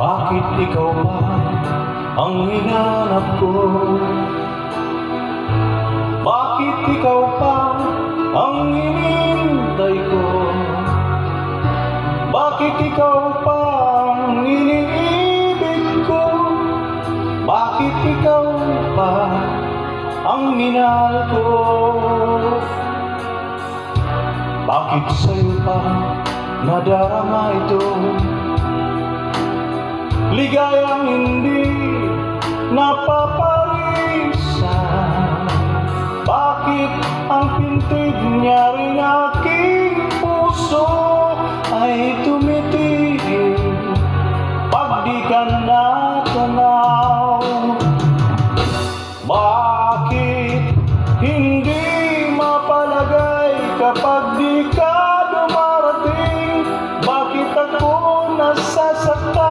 Bakit ikaw pa ang hinanap ko? Bakit ikaw pa ang hinihintay ko? Bakit ikaw pa ang iniibig ko? Bakit ikaw pa ang minahal ko? Bakit sa'yo pa nadarama ito? Ligayang hindi napaparisan. Bakit ang pintig niya rin aking puso ay tumitigil pag di ka natanaw?